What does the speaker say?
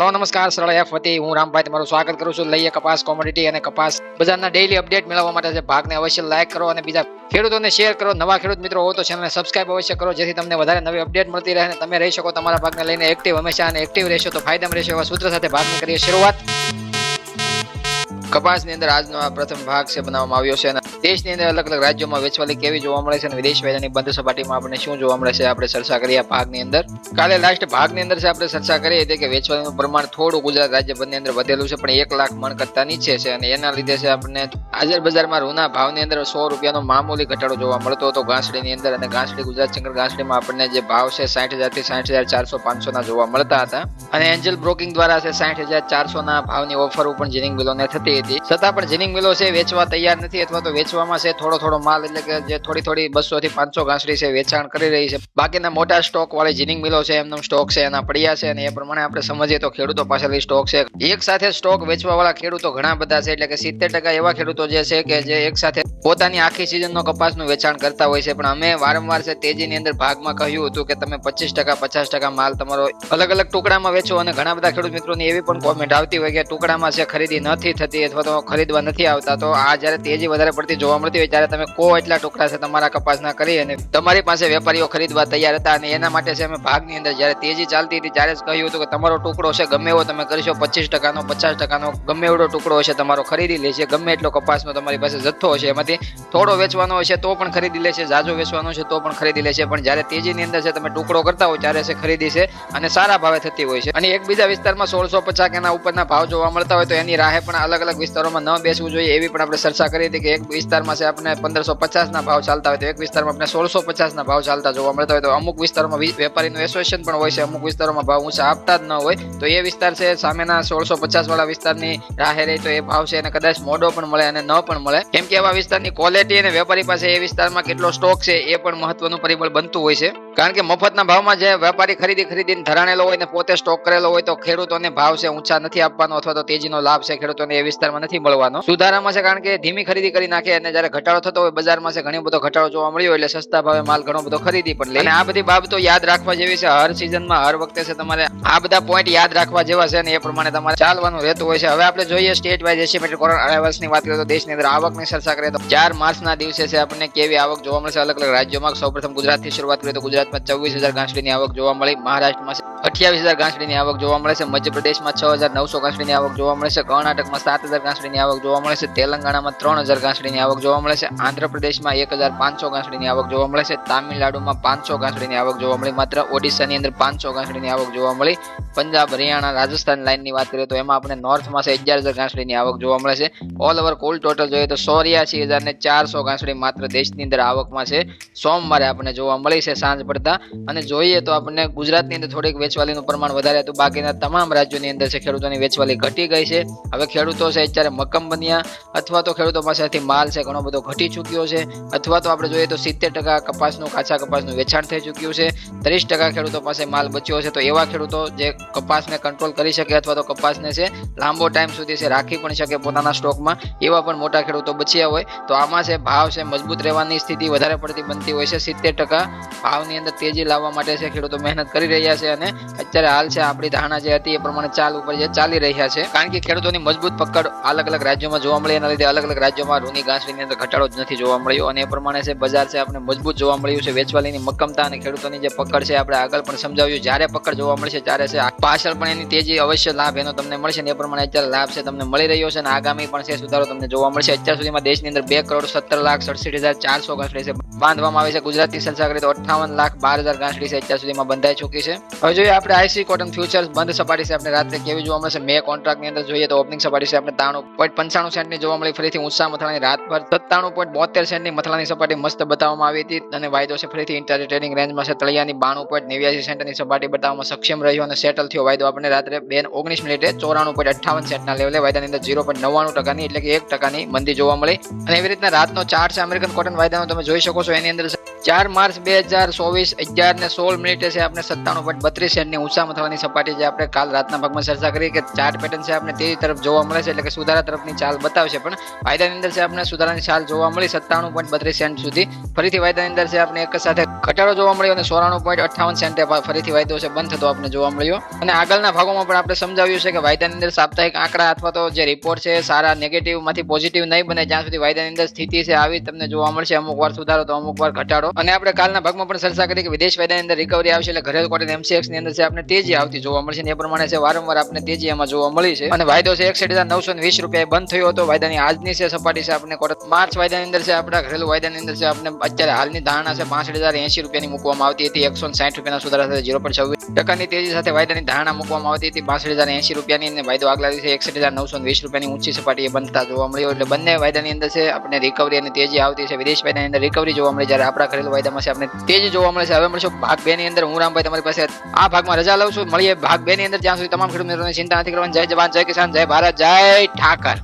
Hello નમસ્કાર સરળ F વતી હું રામભાઈ તમારું સ્વાગત કરું છું. લઈએ કપાસ કોમોડિટી અને કપાસ બજારના ડેઈલી અપડેટ મેળવવા માટે છે ભાગને અવશ્ય લાઈક કરો અને બીજા ખેડૂતોને શેર કરો. નવા ખેડૂત મિત્રો હો તો ચેનલને સબસ્ક્રાઇબ અવશ્ય કરો, જેથી તમને વધારે નવી અપડેટ મળતી રહે અને તમે રહી શકો તમારા ભાગને લઈને એક્ટિવ. હંમેશા અને એક્ટિવ રહેશો તો ફાયદામાં રહેશો એવા સૂત્ર સાથે ભાગની કરીએ શરૂઆત. કપાસની અંદર આજનો આ પ્રથમ ભાગ છે બનાવવામાં આવ્યો છે અને દેશની અંદર અલગ અલગ રાજ્યોમાં વેચવાલી કેવી જોવા મળે છે અને વિદેશ વેચાણની બંધ સપાટીમાં આપણે શું જોવા મળે છે આપણે ચર્ચા કરીએ આ ભાગની અંદર. કાલે લાસ્ટ ભાગની અંદર છે આપણે ચર્ચા કરી હતી કે વેચવાલીનું પ્રમાણ થોડું ગુજરાત રાજ્ય બંને અંદર વધેલું છે, પણ 1 લાખ મણ કરતા નીચે છે અને એના લીધે છે આપણને હાજર બજારમાં રૂના ભાવની અંદર 100 રૂપિયાનો મામૂલી ઘટાડો જોવા મળતો હતો ઘાસડીની અંદર. અને ઘાસડી ગુજરાત શંકર ઘાસડીમાં આપણને જે ભાવ છે 60,000 થી 60,400 500 ના જોવા મળતા હતા અને એન્જલ બ્રોકિંગ દ્વારા છે 60,400 ના ભાવની ઓફર પણ જીનિંગ મિલોને થતી હતી. છતાં પણ જીનિંગ મિલો છે વેચવા તૈયાર નથી અથવા તો વેચવામાં છે થોડો માલ, એટલે કે જે થોડી 200 થી 500 ઘાસડી છે વેચાણ કરી રહી છે. બાકીના મોટા સ્ટોક વાળી જીનિંગ મિલો છે એમનો સ્ટોક છે એના પડ્યા છે અને એ પ્રમાણે આપણે સમજીએ તો ખેડૂતો પાસેથી સ્ટોક છે. એક સાથે સ્ટોક વેચવા વાળા ખેડૂતો ઘણા બધા છે, એટલે કે 70% એવા ખેડૂતો જે છે કે જે એક સાથે પોતાની આખી સિઝનનો કપાસનું વેચાણ કરતા હોય છે. પણ અમે વારંવાર છે તેજીની અંદર ભાગમાં કહ્યું હતું કે તમે 25% 50% માલ તમારો અલગ અલગ ટુકડામાં વેચો અને ઘણા બધા ખેડૂત મિત્રોની એવી પણ કોમેન્ટ આવતી હોય કે ટુકડામાં છે ખરીદી નથી થતી અથવા તો ખરીદવા નથી આવતા. તો આ જ્યારે તેજી વધારે પડતી જોવા મળતી હોય ત્યારે તમે એટલા ટુકડા છે તમારા કપાસના કરી અને તમારી પાસે વેપારીઓ ખરીદવા તૈયાર હતા અને એના માટે છે અમે ભાગની અંદર જ્યારે તેજી ચાલતી હતી ત્યારે જ કહ્યું હતું કે તમારો ટુકડો છે ગમે એવો તમે કરશો, 25% નો 50% નો ગમે એવડો ટુકડો હશે તમારો ખરીદી લેશે. ગમે એટલો કપાસનો તમારી પાસે જથ્થો હશે એમાંથી થોડો વેચવાનો હશે તો પણ ખરીદી લેશે, જાજો વેચવાનો છે તો પણ ખરીદી લેશે. પણ જ્યારે તેજીની અંદર છે તમે ટુકડો કરતા હોય ત્યારે છે ખરીદી છે અને સારા ભાવે થતી હોય છે. અને એક બીજા વિસ્તારમાં 1650 એના ઉપરના ભાવ જોવા મળતા હોય તો એની રાહે પણ અલગ અલગ વિસ્તારોમાં ન બેસવું જોઈએ એવી પણ આપણે ચર્ચા કરી હતી કે એક વિસ્તારમાં છે આપણે 1550 ના ભાવ ચાલતા હોય તો એક વિસ્તારમાં આપણે 1650 ના ભાવ ચાલતા જોવા મળતા હોય તો અમુક વિસ્તારોમાં વેપારીનું એસોસિએશન પણ હોય છે, અમુક વિસ્તારોમાં ભાવ ઊંચા આપતા જ ન હોય તો એ વિસ્તાર છે સામેના 1650 વાળા વિસ્તારની રાહે રહી તો એ ભાવ છે એને કદાચ મોડો પણ મળે અને ન પણ મળે, કેમ કે એવા વિસ્તારની ક્વોલિટી અને વેપારી પાસે એ વિસ્તારમાં કેટલો સ્ટોક છે એ પણ મહત્વનું પરિબળ બનતું હોય છે. કારણ કે મફતના ભાવમાં જે વેપારી ખરીદીને ધરાણેલો હોય ને પોતે સ્ટોક કરેલો હોય તો ખેડૂતોને ભાવ છે ઊંચા નથી આપવાનો અથવા તો તેજીનો લાભ છે ખેડૂતોને એ વિસ્તારમાં નથી મળવાનો. સુધારામાં છે કારણ કે ધીમી ખરીદી કરી નાખે અને જ્યારે ઘટાડો થતો હોય બજારમાં છે ઘણો બધો ઘટાડો જોવા મળ્યો એટલે સસ્તા ભાવે માલ ઘણો બધો ખરીદી પણ લે. અને આ બધી બાબતો યાદ રાખવા જેવી છે. હર સિઝનમાં હર વખતે છે તમારે આ બધા પોઈન્ટ યાદ રાખવા જેવા છે અને એ પ્રમાણે તમારે ચાલવાનું રહેતું હોય છે. હવે આપણે જોઈએ સ્ટેટ વાઇઝ એસ્ટિમેટેડ કોરોના અરાઇવલ્સની વાત કરીએ તો દેશની અંદર આવકની ચર્ચા કરીએ તો 4 માર્ચના દિવસે છે આપણને કેવી આવક જોવા મળશે અલગ અલગ રાજ્યોમાં. સૌપ્રથમ ગુજરાતથી શરૂઆત કરીએ તો ગુજરાતમાં 24,000 ઘાસડીની આવક જોવા મળી, મહારાષ્ટ્રમાં 28,000 ઘાસડીની આવક જોવા મળે છે, મધ્યપ્રદેશમાં 6,900 ઘાસડીની આવક જોવા મળે છે, કર્ણાટકમાં 7,000 ઘાસડીની આવક જોવા મળે છે, તેલંગાણામાં 3,000 ઘાસડીની આવક જોવા મળે છે, આંધ્રપ્રદેશમાં 1,500 ઘાસડીની આવક જોવા મળે છે, તામિલનાડુમાં 500 ઘાસડીની આવક જોવા મળી, માત્ર ઓડિશાની અંદર 500 ઘાસડીની આવક જોવા મળી. પંજાબ, હરિયાણા, રાજસ્થાન લાઇનની વાત કરીએ તો એમાં આપણે નોર્થમાં છે 11,000 ઘાસડીની આવક જોવા મળે છે. ઓલ ઓવર કુલ ટોટલ જોઈએ તો 84,400 ઘાસડી માત્ર દેશની અંદર આવકમાં છે સોમવારે આપણને જોવા મળી છે સાંજ પડતા. અને જોઈએ તો આપણને ગુજરાતની અંદર થોડીક વેચવાલીનું પ્રમાણ વધારે હતું, બાકીના તમામ રાજ્યોની અંદર છે ખેડૂતોની વેચવાલી ઘટી ગઈ છે. હવે ખેડૂતો છે અત્યારે મક્કમ બન્યા અથવા તો ખેડૂતો પાસેથી માલ છે ઘણો બધો ઘટી ચૂક્યો છે અથવા તો આપણે જોઈએ તો 70% કપાસનું કાચા કપાસનું વેચાણ થઈ ચૂક્યું છે, 30% ખેડૂતો પાસે માલ બચ્યો છે. તો એવા ખેડૂતો જે કપાસને કંટ્રોલ કરી શકે અથવા તો કપાસને છે લાંબો ટાઈમ સુધી છે રાખી પણ શકે પોતાના સ્ટોકમાં, એવા પણ મોટા ખેડૂતો બચ્યા હોય તો આમાં છે ભાવ છે મજબૂત રહેવાની સ્થિતિ વધારે પડતી બનતી હોય છે. 70% ભાવની અંદર તેજી લાવવા માટે છે ખેડૂતો મહેનત કરી રહ્યા છે અને અત્યારે હાલ છે આપણી ધારણા જે હતી એ પ્રમાણે ચાલ ઉપર જે ચાલી રહ્યા છે. કારણ કે ખેડૂતોની મજબૂત પકડ અલગ અલગ રાજ્યોમાં જોવા મળી, એના લીધે અલગ અલગ રાજ્યોમાં રૂની ઘાસડીની અંદર ઘટાડો જ નથી જોવા મળ્યો અને એ પ્રમાણે છે બજાર છે આપણે મજબૂત જોવા મળ્યું છે. વેચવાલીની મક્કમતા અને ખેડૂતોની જે પકડ છે આપણે આગળ પણ સમજાવ્યું, જ્યારે પકડ જોવા મળશે ત્યારે છે પાછળ પણ એની તેજી અવશ્ય લાભ એનો તમને મળશે ને એ પ્રમાણે અત્યારે લાભ છે તમને મળી રહ્યો છે અને આગામી પણ છે સુધારો તમને જોવા મળશે. અત્યાર સુધીમાં દેશની અંદર 2,17,67,400 ઘાસડી છે બાંધવામાં આવે છે. ગુજરાતની ચર્ચા કરીએ તો 58,12,000 ઘાસડી છે અત્યાર સુધીમાં બંધાઈ ચૂકી છે. હવે જોઈએ આપણે આઈસી કોટન ફ્યુચર્સ બંધ સપાટી છે આપણે રાત્રે કેવી જોવા મળશે. મે કોન્ટ્રાક્ટની અંદર જોઈએ તો ઓપનિંગ સપાટી છે આપણે 93.95 સેન્ટની જોવા મળી, ફરીથી ઊંચા મથાળાની રાતભર 97.72 સેન્ટની મથાળાની સપાટી મસ્ત બતાવવામાં આવી હતી અને વાયદો છે ફરીથી ઇન્ટરડે ટ્રેડિંગ રેન્જમાં છે તળિયાની 92.89 સેન્ટની સપાટી બતાવવામાં સક્ષમ રહ્યો અને સેટલ થયો વાયદો આપણને રાત્રે 2:19 મિનિટે 94.58 સેન્ટના લેવલે વાયદાની અંદર 0.99% એટલે કે 1% ની મંદી જોવા મળી. અને એવી રીતના રાતનો ચાર્ટ છે અમેરિકન કોટન વાયદાનો તમે જોઈ શકો છો. એની અંદર 4 માર્ચ 2024 11:16 છે આપણે 97.32 સેન્ટની ઊંચામાં થવાની સપાટી જે આપણે કાલ રાતના ભાગમાં ચર્ચા કરી કે ચાર્ટ પેટર્ન છે આપણે તેજી તરફ જોવા મળે છે, એટલે કે સુધારા તરફની ચાલ બતાવશે. પણ વાયદાની અંદર છે આપણે સુધારાની ચાલ જોવા મળી 97.32 સેન્ટ સુધી. ફરીથી વાયદાની અંદર છે આપણે એક સાથે ઘટાડો જોવા મળ્યો અને 94.58 સેન્ટે ફરીથી વાયદો છે બંધ થતો આપણે જોવા મળ્યો. અને આગળના ભાગોમાં પણ આપણે સમજાવ્યું છે કે વાયદાની અંદર સાપ્તાહિક આંકડા અથવા તો જે રિપોર્ટ છે સારા નેગેટિવ માંથી પોઝિટિવ નહીં બને જ્યાં સુધી વાયદાની અંદર સ્થિતિ છે આવી તમને જોવા મળશે. અમુક વાર સુધારો તો અમુક વાર ઘટાડો. અને આપણે કાલના ભાગમાં પણ ચર્ચા કરી કે વિદેશ વાયદાની અંદર રિકવરી આવશે એટલે ઘરેલુ કોટન MCX ની અંદર છે આપણે તેજી આવતી જોવા મળશે. એ પ્રમાણે છે વારંવાર આપણે તેજી એમાં જોવા મળી છે. અને વાયદો છે 61,920 રૂપિયા બંધ થયો હતો. વાયદાની આજની છે સપાટી છે આપણે માર્ચ વાયદાની અંદર છે આપણા ઘરેલુ વાયદાની અંદર છે આપણે અત્યારે હાલની ધારણા છે 65,080 રૂપિયાની મૂકવામાં આવતી હતી. 160 રૂપિયાના સુધારા સાથે 0.26% તેજી સાથે વાયદાની ધારણા મૂકવામાં આવતી હતી 65,080 રૂપિયાની. અને વાયદો આગલા દિવસે 61,920 રૂપિયાની ઊંચી સપાટીએ બંધતા જોવા મળ્યો. એટલે બંને વાયદાની અંદર છે આપણે રિકવરી અને તેજી આવતી છે. વિદેશ વાયદાની અંદર રિકવરી જોવા મળે જ્યારે આપણા ઘરેલુ વાયદામાં છે આપણે તેજી જોવા મળે છે. હવે મળશું ભાગ 2 ની અંદર. હું રામભાઈ તમારી પાસે આ ભાગમાં રજા લઉં છું. મળીએ ભાગ 2 ની અંદર. જ્યાં સુધી તમામ ખેડૂત મિત્રોને ચિંતા નથી કરવાની. જય જવાન, જય કિસાન, જય ભારત, જય ઠાકર.